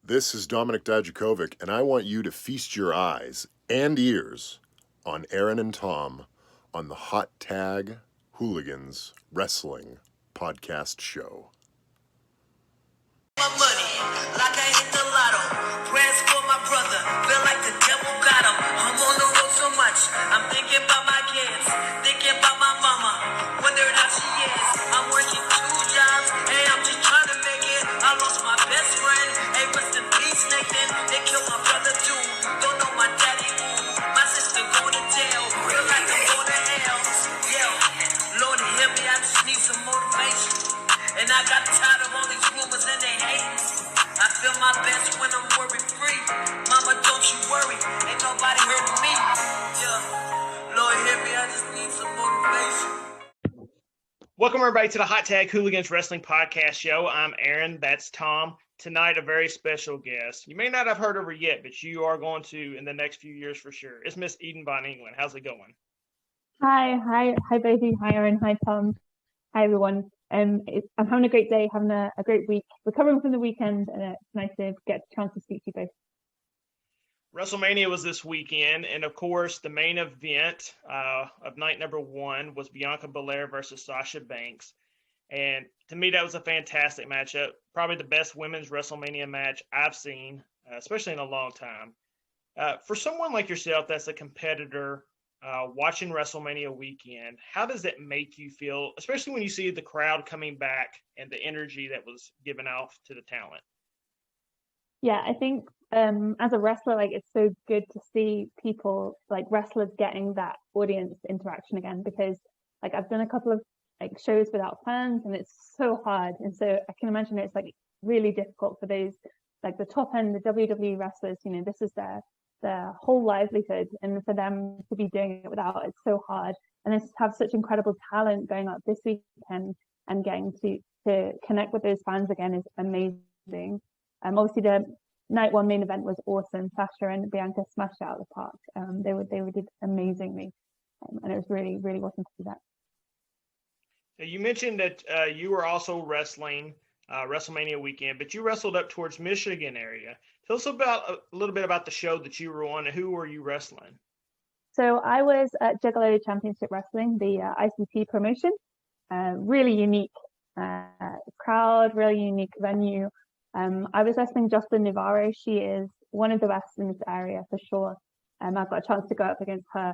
This is Dominic Dijakovic, and I want you to feast your eyes and ears on Aaron and Tom on the Hot Tag Hooligans Wrestling Podcast Show. My money, like I hit the lotto. Prayers for my brother, feel like the devil got him. I'm on the road so much, I'm thinking about my kids, thinking about my mama, wondering how she is. I'm working 2 jobs, hey, I'm just trying to make it. I lost my best friend, hey, rest in peace, Nathan. They killed my brother too, don't know my daddy, ooh. My sister going to jail, feel like I'm going to hell. Yeah, Lord, hear me, I just need some motivation. And I got tired of all these rumors and they hate. I feel my best when I'm worry-free. Mama, don't you worry, ain't nobody hurting me. Yeah, Lord, hear me, I just need some motivation. Welcome, everybody, to the Hot Tag Hooligans Wrestling Podcast Show. I'm Aaron, that's Tom. Tonight, a very special guest. You may not have heard of her yet, but you are going to in the next few years for sure. It's Miss Eden Von Engeland. How's it going? Hi, baby. Hi, Aaron. Hi, Tom. Hi, everyone. I'm having a great day, having a great week, recovering from the weekend, and it's nice to get a chance to speak to you both. WrestleMania was this weekend, and of course, the main event of night number 1 was Bianca Belair versus Sasha Banks. And to me, that was a fantastic matchup, probably the best women's WrestleMania match I've seen, especially in a long time. For someone like yourself that's a competitor, watching WrestleMania weekend, how does that make you feel, especially when you see the crowd coming back and the energy that was given off to the talent? Yeah, I think as a wrestler, like, it's so good to see people, like wrestlers, getting that audience interaction again, because like I've done a couple of like shows without fans and it's so hard. And so I can imagine it's like really difficult for those, like the top end, the WWE wrestlers, you know, this is their whole livelihood, and for them to be doing it without, it's so hard. And to have such incredible talent going up this weekend and getting to connect with those fans again is amazing. Obviously the night 1 main event was awesome. Sasha and Bianca smashed it out of the park. They did amazingly, and it was really, really awesome to see that. You mentioned that you were also wrestling WrestleMania weekend, but you wrestled up towards Michigan area. Tell us about a little bit about the show that you were on and who were you wrestling? So I was at Juggalo Championship Wrestling, the ICP promotion. Really unique crowd, really unique venue. I was wrestling Jocelyn Navarro. She is one of the best in this area for sure. I've got a chance to go up against her.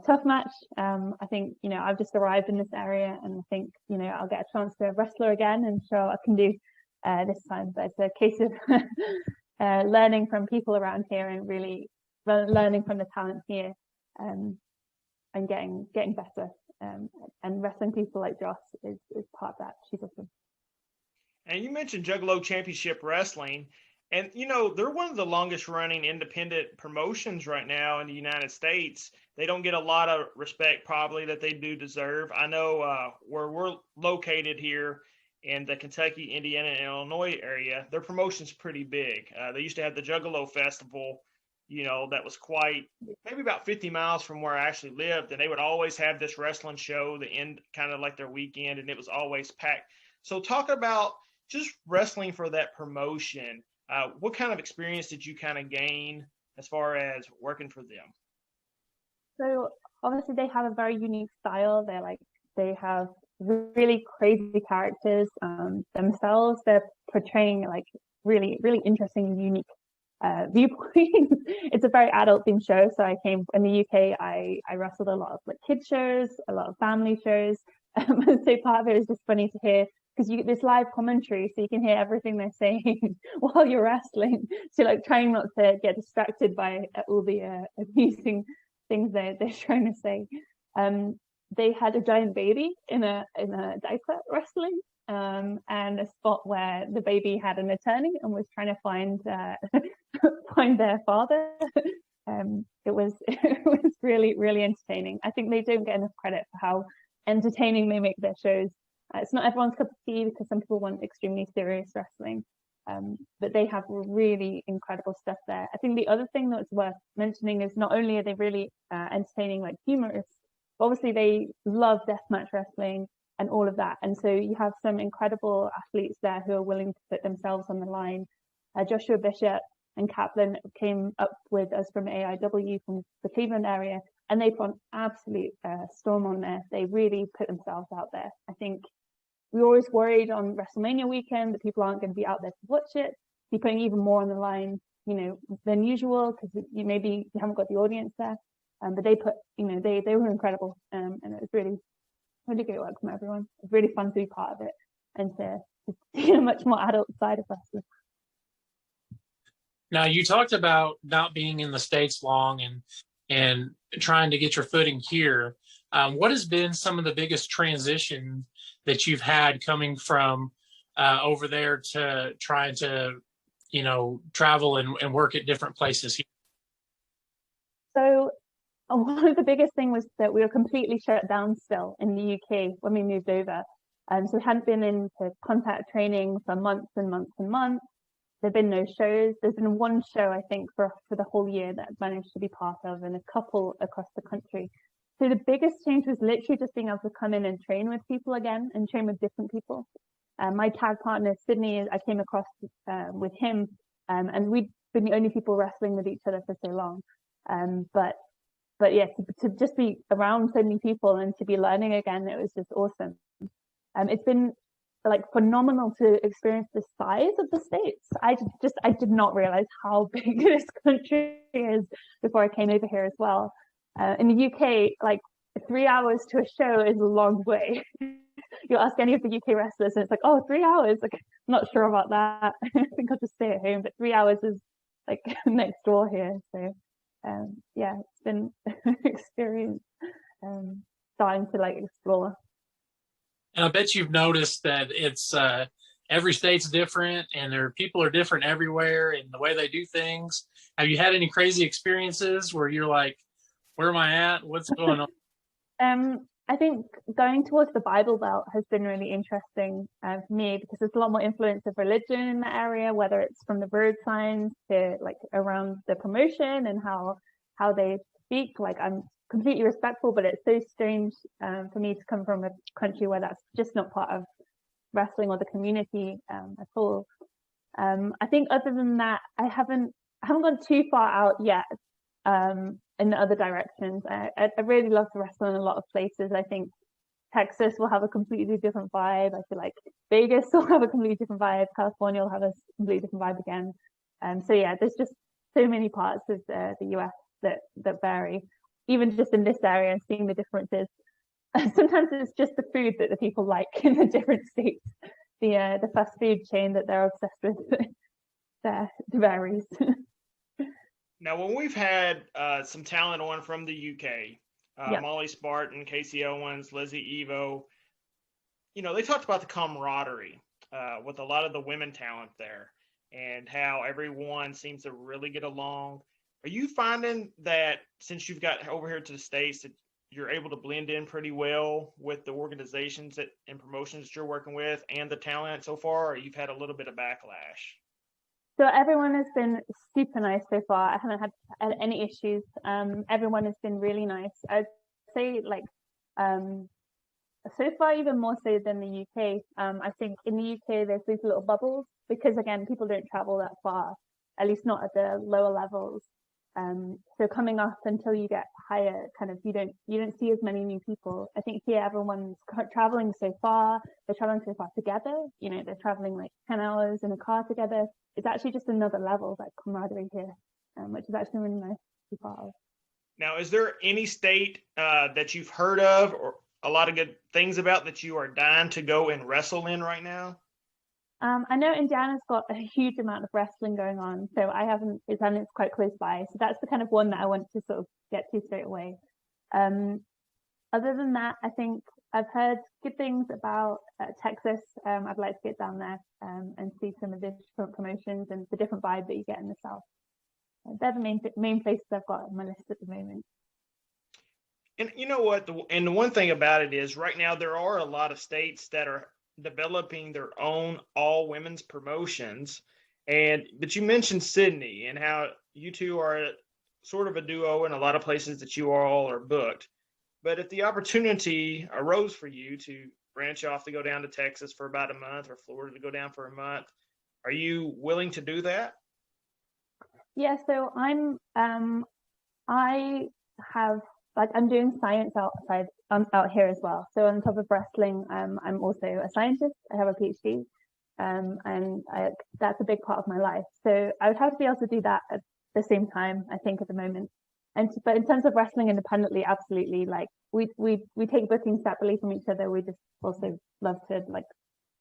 Tough match. I think, you know, I've just arrived in this area and I think, you know, I'll get a chance to wrestle her again and show what I can do this time. But it's a case of learning from people around here and really learning from the talent here, and getting better. And wrestling people like Joss is part of that. She's awesome. And you mentioned Juggalo Championship Wrestling. And, you know, they're one of the longest running independent promotions right now in the United States. They don't get a lot of respect probably that they do deserve. I know where we're located here in the Kentucky, Indiana, and Illinois area, their promotion's pretty big. They used to have the Juggalo Festival, you know, that was maybe about 50 miles from where I actually lived. And they would always have this wrestling show, the end kind of like their weekend, and it was always packed. So talk about just wrestling for that promotion. What kind of experience did you kind of gain as far as working for them? So obviously they have a very unique style. They have really crazy characters themselves. They're portraying like really, really interesting, unique viewpoints. It's a very adult themed show. So I came in the UK. I wrestled a lot of like kids shows, a lot of family shows. So part of it is just funny to hear, because you get this live commentary, so you can hear everything they're saying while you're wrestling. So like trying not to get distracted by all the amusing things they're trying to say. They had a giant baby in a diaper wrestling, and a spot where the baby had an attorney and was trying to find their father. It was really, really entertaining. I think they don't get enough credit for how entertaining they make their shows. It's not everyone's cup of tea, because some people want extremely serious wrestling, but they have really incredible stuff there. I think the other thing that's worth mentioning is not only are they really entertaining, like humorous, but obviously they love deathmatch wrestling and all of that. And so you have some incredible athletes there who are willing to put themselves on the line Joshua Bishop and Kaplan came up with us from AIW from the Cleveland area, and they put an absolute storm on there. They really put themselves out there. I think we were always worried on WrestleMania weekend that people aren't going to be out there to watch it. Be putting even more on the line, than usual, because maybe you haven't got the audience there. But they put, they were incredible, and it was really, really great work from everyone. It was really fun to be part of it and to see a much more adult side of wrestling. Now, you talked about not being in the States long and trying to get your footing here. What has been some of the biggest transitions that you've had coming from over there to trying to, travel and work at different places here? So one of the biggest things was that we were completely shut down still in the UK when we moved over. So we hadn't been into contact training for months and months and months. There've been no shows. There's been one show, I think, for the whole year that I managed to be part of, and a couple across the country. So the biggest change was literally just being able to come in and train with people again and train with different people. My tag partner, Sydney, I came across with him, and we'd been the only people wrestling with each other for so long. But yeah, to just be around so many people and to be learning again, it was just awesome. It's been like phenomenal to experience the size of the States. I did not realize how big this country is before I came over here as well. In the UK, like 3 hours to a show is a long way. You ask any of the UK wrestlers and it's like, oh, 3 hours. Like, I'm not sure about that. I think I'll just stay at home. But 3 hours is like next door here. So yeah, it's been an experience starting to like explore. And I bet you've noticed that it's every state's different and people are different everywhere in the way they do things. Have you had any crazy experiences where you're like, where am I at? What's going on? I think going towards the Bible Belt has been really interesting for me because there's a lot more influence of religion in that area, whether it's from the road signs to like around the promotion and how they speak. Like I'm completely respectful, but it's so strange for me to come from a country where that's just not part of wrestling or the community at all. I think other than that, I haven't gone too far out yet in the other directions. I really love to wrestle in a lot of places. I think Texas will have a completely different vibe. I feel like Vegas will have a completely different vibe. California will have a completely different vibe again. So yeah, there's just so many parts of the US that vary. Even just in this area and seeing the differences. Sometimes it's just the food that the people like in the different states. The fast food chain that they're obsessed with there varies. Now, when we've had some talent on from the UK, Molly Spartan, Casey Owens, Lizzie Evo, they talked about the camaraderie with a lot of the women talent there and how everyone seems to really get along. Are you finding that since you've got over here to the States that you're able to blend in pretty well with the organizations and promotions that you're working with and the talent so far, or you've had a little bit of backlash? So everyone has been super nice so far. I haven't had any issues. Everyone has been really nice. I'd say like so far even more so than the UK. I think in the UK there's these little bubbles because again people don't travel that far, at least not at the lower levels. So coming up until you get higher, kind of you don't see as many new people. I think here everyone's traveling so far. They're traveling so far together. They're traveling like 10 hours in a car together. It's actually just another level of like camaraderie here, which is actually really nice to be part of. Now, is there any state that you've heard of or a lot of good things about that you are dying to go and wrestle in right now? I know Indiana's got a huge amount of wrestling going on, so I haven't, and it's quite close by. So that's the kind of one that I want to sort of get to straight away. Other than that, I think I've heard good things about Texas. I'd like to get down there and see some of the different promotions and the different vibe that you get in the South. They're the main places I've got on my list at the moment. And you know what? The one thing about it is right now there are a lot of states that are developing their own all women's promotions. But you mentioned Sydney and how you two are sort of a duo in a lot of places that you all are booked. But if the opportunity arose for you to branch off to go down to Texas for about a month or Florida to go down for a month, Are you willing to do that? Yeah, so I have I'm doing science outside out here as well. So on top of wrestling, I'm also a scientist. I have a PhD, and that's a big part of my life. So I would have to be able to do that at the same time, I think, at the moment. But in terms of wrestling independently, absolutely. Like we take bookings separately from each other. We just also love to like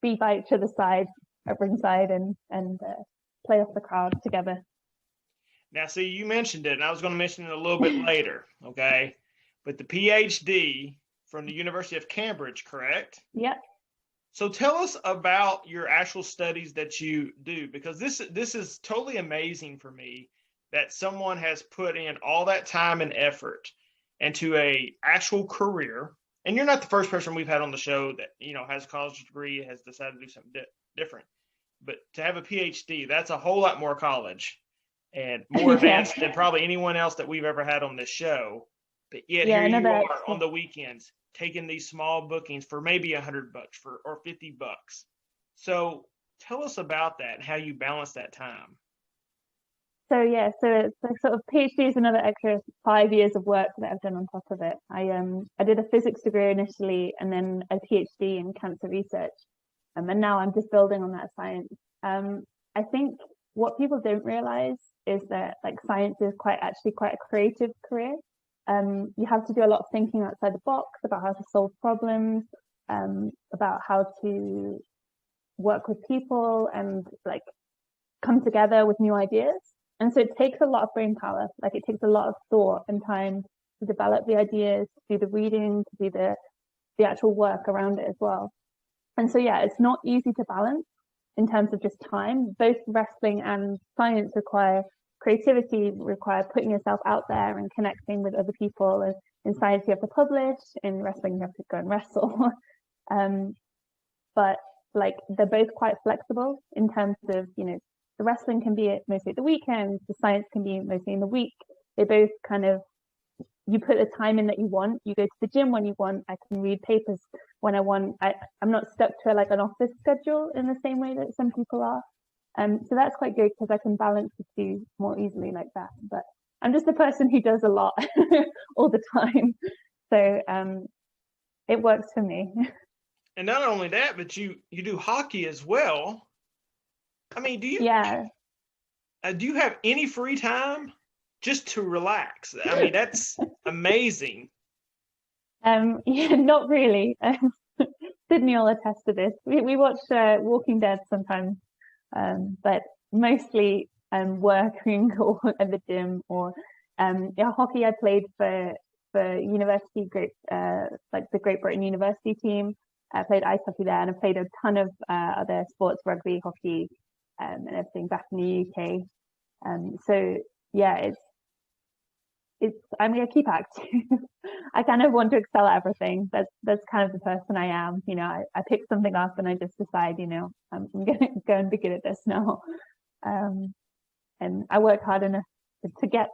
be by each other's side at ringside and play off the crowd together. Now, see, you mentioned it, and I was going to mention it a little bit later, okay? But the PhD from the University of Cambridge, correct? Yeah. So tell us about your actual studies that you do, because this is totally amazing for me that someone has put in all that time and effort into a actual career. And you're not the first person we've had on the show that, you know, has a college degree, has decided to do something different. But to have a PhD, that's a whole lot more college and more advanced than probably anyone else that we've ever had on this show. But yet here you are on the weekends taking these small bookings for maybe $100 or $50. So tell us about that and how you balance that time. So yeah, so it's a sort of PhD is another extra 5 years of work that I've done on top of it. I did a physics degree initially and then a PhD in cancer research. And now I'm just building on that science. I think what people don't realize is that like science is actually quite a creative career. You have to do a lot of thinking outside the box about how to solve problems, about how to work with people and like come together with new ideas. And so it takes a lot of brain power. Like it takes a lot of thought and time to develop the ideas, to do the reading, to do the actual work around it as well. And so, yeah, it's not easy to balance in terms of just time. Both wrestling and science require creativity, require putting yourself out there and connecting with other people. And in science, you have to publish. In wrestling, you have to go and wrestle. But like they're both quite flexible in terms of, you know, the wrestling can be mostly at the weekends, the science can be mostly in the week. They both kind of, you put the time in that you want. You go to the gym when you want. I can read papers when I want. I'm not stuck to like an office schedule in the same way that some people are. So that's quite good because I can balance the two more easily like that. But I'm just a person who does a lot all the time. So it works for me. And not only that, but you do hockey as well. I mean, do you have any free time just to relax? I mean, that's amazing. Yeah, not really. Sydney will attest to this. We watch Walking Dead sometimes, but mostly working or at the gym or hockey. I played for university group, like the Great Britain University team. I played ice hockey there, and I played a ton of other sports, rugby, hockey, and everything back in the UK. So yeah, I'm gonna keep active. I kind of want to excel at everything. That's kind of the person I am. You know, I pick something up and I just decide, you know, I'm gonna go and be good at this now. And I work hard enough to get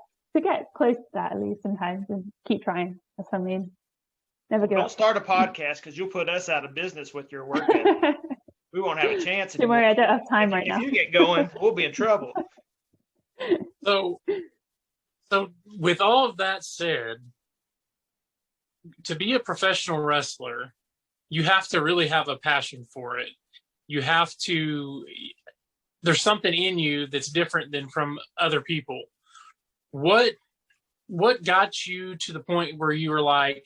close to that at least sometimes and keep trying. That's what I mean. Never give up. Don't start a podcast because you'll put us out of business with your work ethic. We won't have a chance anymore. Don't worry, I don't have time right now. If you get going, we'll be in trouble. So with all of that said, to be a professional wrestler, you have to really have a passion for it. You have to, there's something in you that's different than from other people. What got you to the point where you were like,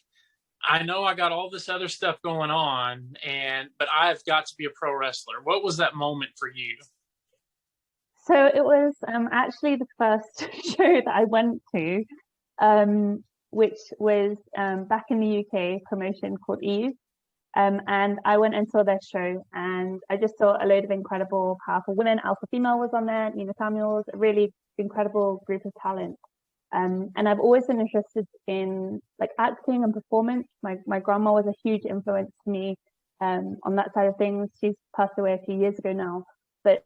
I know I got all this other stuff going on, but I've got to be a pro wrestler? What was that moment for you? So it was actually the first show that I went to, which was back in the UK, promotion called Eve. And I went and saw their show, and I just saw a load of incredible, powerful women. Alpha Female was on there, Nina Samuels, a really incredible group of talent. And I've always been interested in like acting and performance. My grandma was a huge influence to me on that side of things. She's passed away a few years ago now, but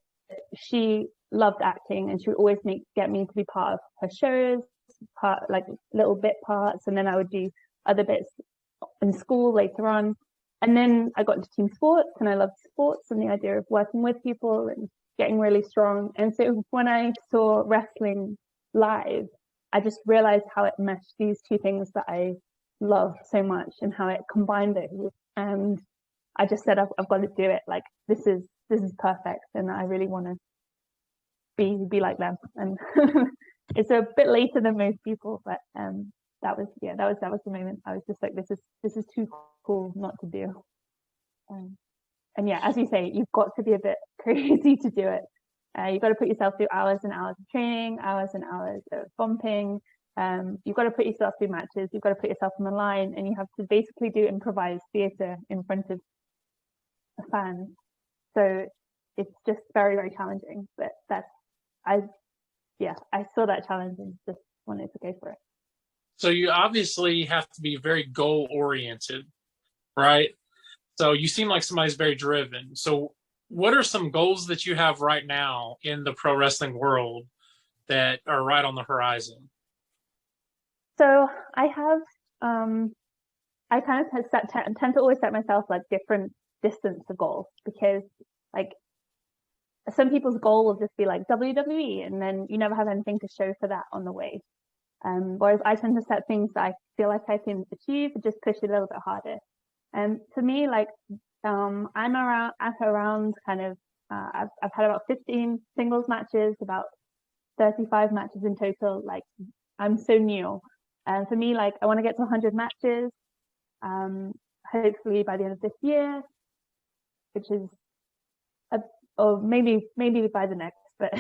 she loved acting, and she would always get me to be part of her shows, like little bit parts, and then I would do other bits in school later on. And then I got into team sports, and I loved sports and the idea of working with people and getting really strong. And so when I saw wrestling live, I just realized how it meshed these two things that I love so much and how it combined those. And I just said, I've got to do it. Like this is perfect, and I really want to be like them. And it's a bit later than most people, but that was the moment. I was just like, this is too cool not to do. And yeah, as you say, you've got to be a bit crazy to do it. You've got to put yourself through hours and hours of training, hours and hours of bumping. You've got to put yourself through matches. You've got to put yourself on the line, and you have to basically do improvised theatre in front of a fan. So it's just very, very challenging. But I saw that challenge and just wanted to go for it. So you obviously have to be very goal oriented, right? So you seem like somebody's very driven. So what are some goals that you have right now in the pro wrestling world that are right on the horizon? So I have, I kind of tend to always set myself like different distance of goals, because like some people's goal will just be like WWE, and then you never have anything to show for that on the way. Whereas I tend to set things that I feel like I can achieve and just push it a little bit harder. And for me, like, I'm around kind of, I've had about 15 singles matches, about 35 matches in total. Like, I'm so new. And for me, like, I want to get to 100 matches, hopefully by the end of this year, which is, or maybe by the next, but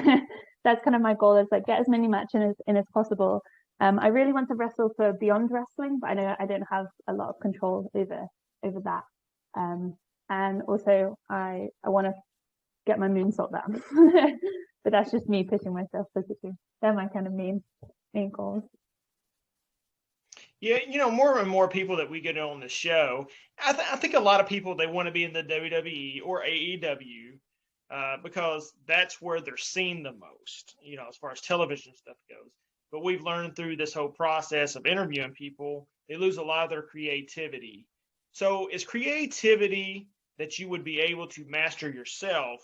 that's kind of my goal, is like get as many matches in as possible. I really want to wrestle for Beyond Wrestling, but I know I don't have a lot of control over that. And also I want to get my moonsault down, but that's just me pushing myself physically. They're my kind of main goals. Yeah, more and more people that we get on the show, I think a lot of people, they want to be in the WWE or AEW because that's where they're seen the most, as far as television stuff goes. But we've learned through this whole process of interviewing people, they lose a lot of their creativity. So is creativity that you would be able to master yourself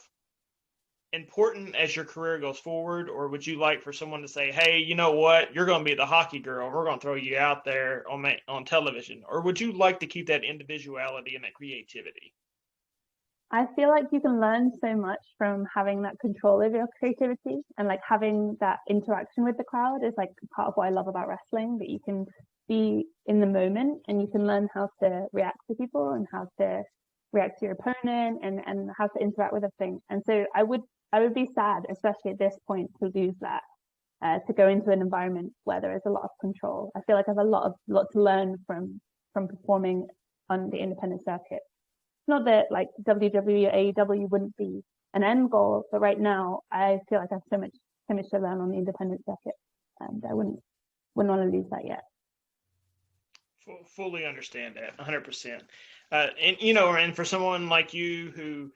important as your career goes forward? Or would you like for someone to say, hey, you know what, you're going to be the hockey girl, we're going to throw you out there on television? Or would you like to keep that individuality and that creativity? I feel like you can learn so much from having that control over your creativity, and like having that interaction with the crowd is like part of what I love about wrestling, that you can be in the moment and you can learn how to react to people and how to react to your opponent and how to interact with everything. And so I would be sad, especially at this point, to lose that, to go into an environment where there is a lot of control. I feel like I have a lot to learn from performing on the independent circuit. Not that like WWE or AEW wouldn't be an end goal, but right now I feel like I have so much to learn on the independent circuit, and I wouldn't want to lose that yet. Fully understand that, 100%. And for someone like you who,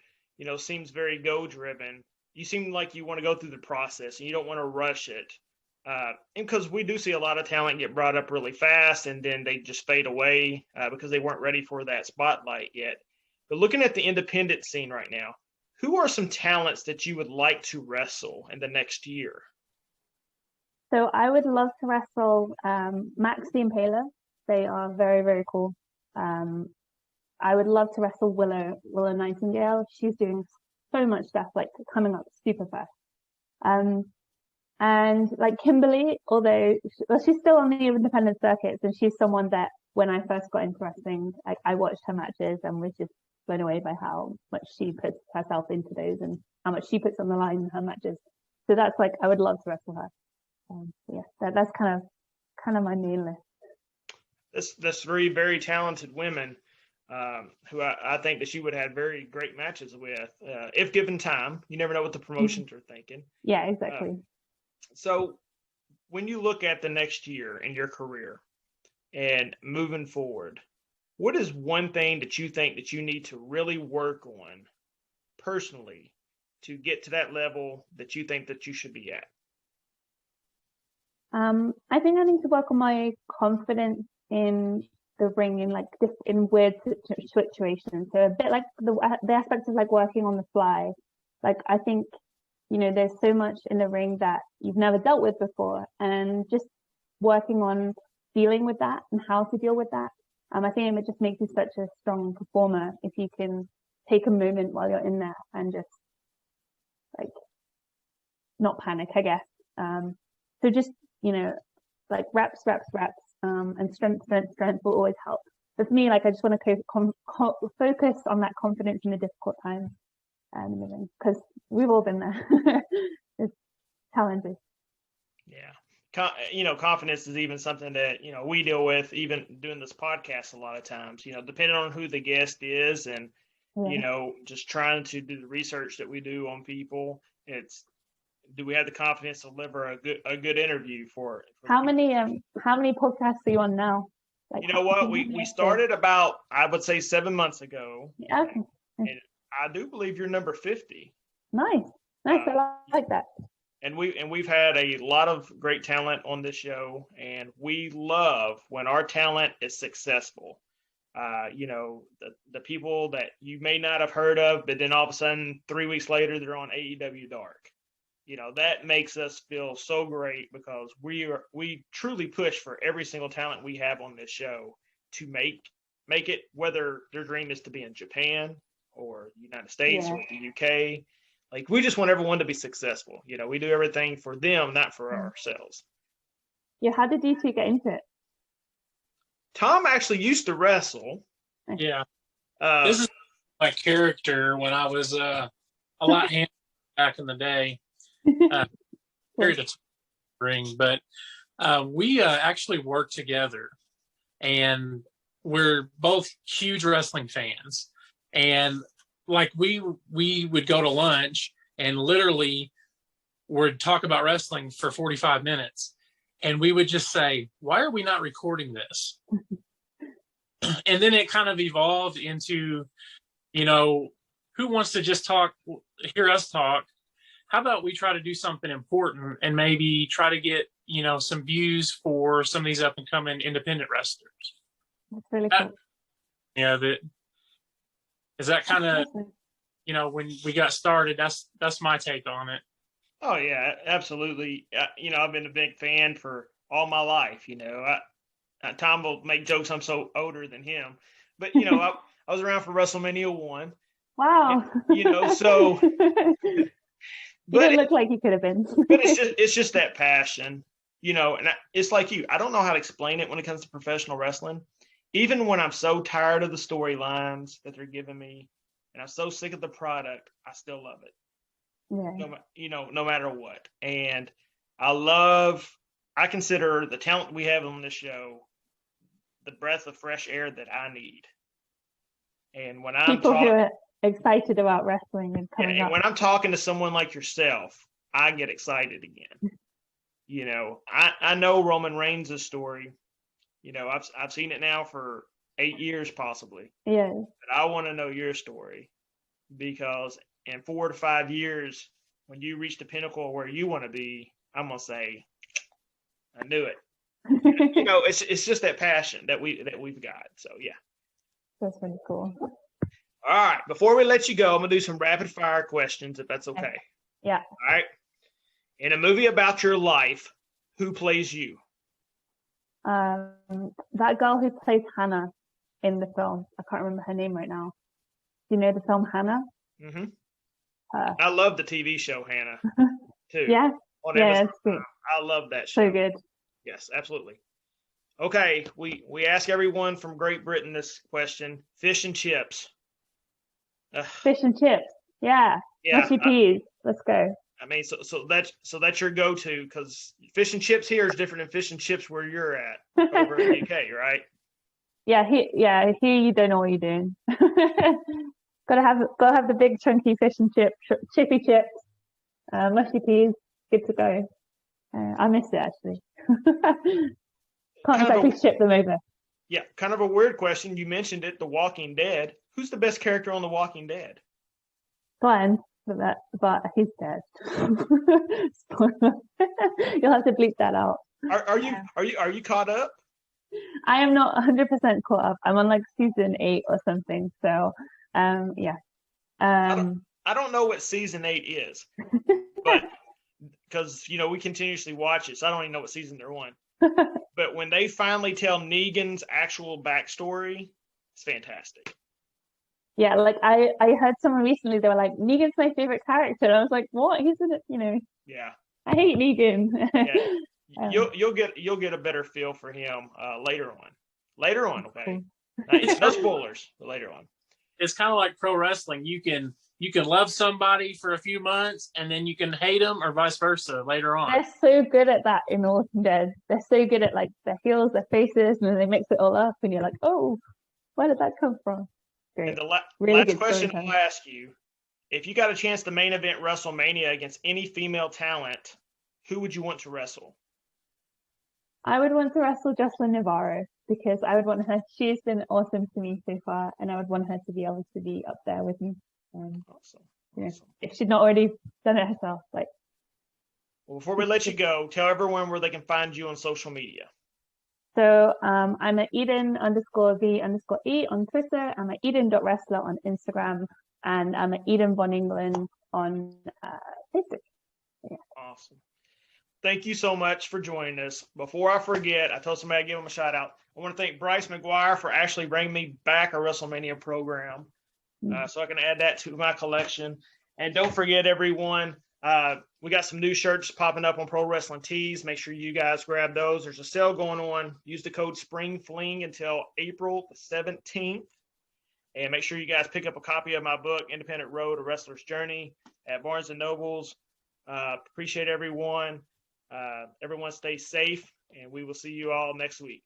seems very go-driven, you seem like you want to go through the process and you don't want to rush it. And because we do see a lot of talent get brought up really fast and then they just fade away because they weren't ready for that spotlight yet. But looking at the independent scene right now, who are some talents that you would like to wrestle in the next year? So I would love to wrestle Max the Impaler. They are very, very cool. I would love to wrestle Willow Nightingale. She's doing so much stuff, like coming up super fast. And like Kimberly, although she's still on the independent circuits, and she's someone that when I first got into wrestling, I watched her matches and was just blown away by how much she puts herself into those and how much she puts on the line in her matches. So that's like, I would love to wrestle her. That's kind of my main list. That's three very talented women who I think that she would have very great matches with if given time. You never know what the promotions are thinking. Yeah, exactly. So when you look at the next year in your career and moving forward, what is one thing that you think that you need to really work on personally to get to that level that you think that you should be at? I think I need to work on my confidence in the ring in weird situations. So a bit like the aspect of like working on the fly. Like I think there's so much in the ring that you've never dealt with before, and just working on dealing with that and how to deal with that. I think it just makes you such a strong performer if you can take a moment while you're in there and just like not panic, I guess. So just, like reps, and strength will always help. But for me, like, I just want to focus on that confidence in the difficult times because we've all been there. It's challenges. Yeah. Confidence is even something that, we deal with even doing this podcast a lot of times, depending on who the guest is and, just trying to do the research that we do on people. Do we have the confidence to deliver a good interview for how many podcasts are you on now? Like, you know what? We started about, I would say, 7 months ago. Okay. And I do believe you're number 50. Nice. I like that. And we've had a lot of great talent on this show, and we love when our talent is successful. The people that you may not have heard of, but then all of a sudden 3 weeks later they're on AEW Dark. That makes us feel so great because we truly push for every single talent we have on this show to make it, whether their dream is to be in Japan or the United States or the UK. Like, we just want everyone to be successful. We do everything for them, not for ourselves. Yeah. How did you two get into it? Tom actually used to wrestle. Yeah. This is my character when I was a lot handsome back in the day. Carried a ring, but we actually worked together, and we're both huge wrestling fans. And like we would go to lunch and literally would talk about wrestling for 45 minutes, and we would just say, "Why are we not recording this?" And then it kind of evolved into, who wants to just hear us talk? How about we try to do something important and maybe try to get, some views for some of these up and coming independent wrestlers? That's really cool. Yeah, is that kind of, when we got started, that's my take on it. Oh yeah, absolutely. I've been a big fan for all my life. Tom will make jokes I'm so older than him, but I was around for WrestleMania 1. Wow. So. You didn't look like you could have been. But it's just that passion, and it's like you. I don't know how to explain it when it comes to professional wrestling. Even when I'm so tired of the storylines that they're giving me, and I'm so sick of the product, I still love it. Yeah. No matter what. And I consider the talent we have on this show the breath of fresh air that I need. And when I'm people who are excited about wrestling and coming up. When I'm talking to someone like yourself, I get excited again. I know Roman Reigns' story. I've seen it now for 8 years possibly. Yeah. But I want to know your story, because in 4 to 5 years, when you reach the pinnacle where you want to be, I'm gonna say, I knew it. It's just that passion that we've got. So yeah. That's really cool. All right. Before we let you go, I'm gonna do some rapid fire questions, if that's okay. Yeah. All right. In a movie about your life, who plays you? That girl who plays Hannah in the film. I can't remember her name right now. Do you know the film Hannah? Mm-hmm. I love the TV show Hannah too. Yeah. Amazon. I love that show. So good. Yes, absolutely. Okay, we ask everyone from Great Britain this question: fish and chips. Fish and chips. Yeah. Mushy peas. Let's go. I mean, so that's your go-to, because fish and chips here is different than fish and chips where you're at over in the UK, right? Yeah, here you don't know what you're doing. gotta have the big chunky fish and chippy chips, mushy peas. Good to go. I miss it actually. Can't exactly ship them over. Yeah, kind of a weird question. You mentioned it, The Walking Dead. Who's the best character on The Walking Dead? Glenn, but he's dead. You'll have to bleep that out. Are you caught up? I am not 100% caught up. I'm on like season 8 or something. So, yeah. I don't know what season 8 is. but because we continuously watch it, so I don't even know what season they're on. But when they finally tell Negan's actual backstory, it's fantastic. Yeah, like I heard someone recently, they were like, Negan's my favorite character. And I was like, what? He's in it, Yeah. I hate Negan. Yeah. You'll get a better feel for him later on. Later on, okay. Cool. No spoilers, but later on. It's kind of like pro wrestling. You can love somebody for a few months and then you can hate them, or vice versa later on. They're so good at that in Walking Dead. They're so good at like their heels, their faces, and then they mix it all up, and you're like, oh, where did that come from? Great. And the Really last good question storytelling. I'll ask you: if you got a chance to main event WrestleMania against any female talent, who would you want to wrestle? I would want to wrestle Jocelyn Navarro because I would want her. She's been awesome to me so far, and I would want her to be able to be up there with me. Awesome. If she'd not already done it herself, like. Well, before we let you go, tell everyone where they can find you on social media. So I'm at Eden_V_E on Twitter. I'm at Eden.wrestler on Instagram, and I'm at Eden Von Engeland on Facebook. Yeah. Awesome. Thank you so much for joining us. Before I forget, I told somebody I'd give him a shout out. I want to thank Bryce McGuire for actually bringing me back a WrestleMania program. So I can add that to my collection. And don't forget, everyone, we got some new shirts popping up on Pro Wrestling Tees. Make sure you guys grab those. There's a sale going on. Use the code SPRINGFLING until April the 17th. And make sure you guys pick up a copy of my book, Independent Road: A Wrestler's Journey, at Barnes & Nobles. Appreciate everyone. Everyone stay safe, and we will see you all next week.